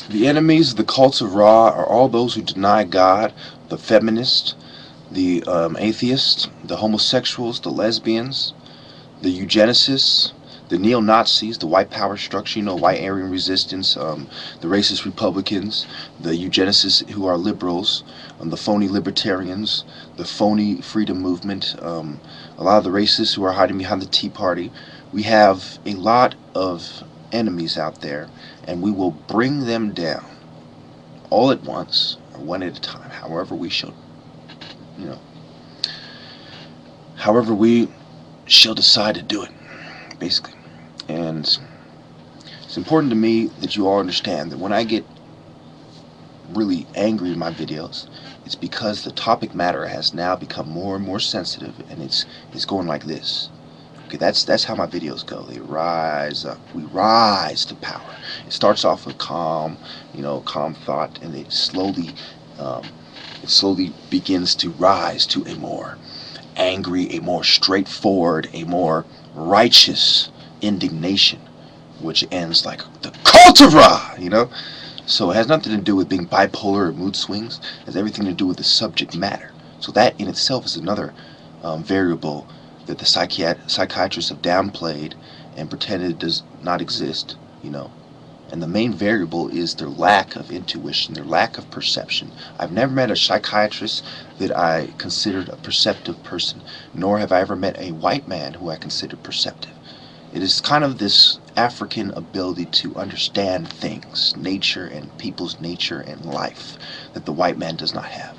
The enemies of the cults of Ra are all those who deny God, the feminists, the atheists, the homosexuals, the lesbians, the eugenicists, the neo-Nazis, the white power structure, white Aryan resistance, the racist Republicans, the eugenicists who are liberals, the phony libertarians, the phony freedom movement, a lot of the racists who are hiding behind the Tea Party. We have a lot of enemies out there, and we will bring them down all at once or one at a time, however we shall, you know, however we shall decide to do it, basically. And it's important to me that you all understand that when I get really angry in my videos, it's because the topic matter has now become more and more sensitive, and it's going like this. Okay, that's how my videos go. They rise up. We rise to power. It starts off with calm, calm thought, and um, it slowly begins to rise to a more angry, a more straightforward, a more righteous indignation, which ends like the cult of Ra. So it has nothing to do with being bipolar or mood swings. It has everything to do with the subject matter. So that in itself is another variable that the psychiatrists have downplayed and pretended does not exist. And the main variable is their lack of intuition, their lack of perception. I've never met a psychiatrist that I considered a perceptive person, nor have I ever met a white man who I considered perceptive. It is kind of this African ability to understand things, nature and people's nature and life, that the white man does not have.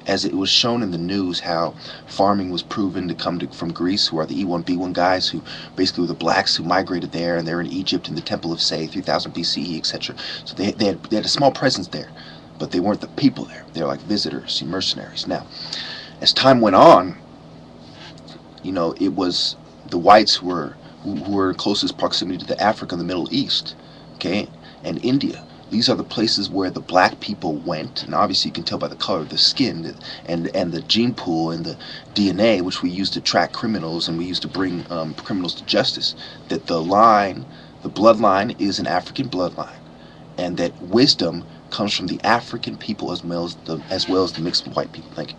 As it was shown in the news how farming was proven to come from Greece, who are the E1B1 guys, who basically were the blacks who migrated there, and they're in Egypt in the Temple of Say, 3000 BCE, etc. So they had a small presence there, but they weren't the people there. They were like visitors, mercenaries. Now, as time went on, it was the whites who were in closest proximity to the Africa and the Middle East, okay, and India. These are the places where the black people went, and obviously you can tell by the color of the skin and the gene pool and the DNA, which we use to track criminals and we use to bring criminals to justice, that the bloodline is an African bloodline, and that wisdom comes from the African people as well as the mixed white people. Thank you.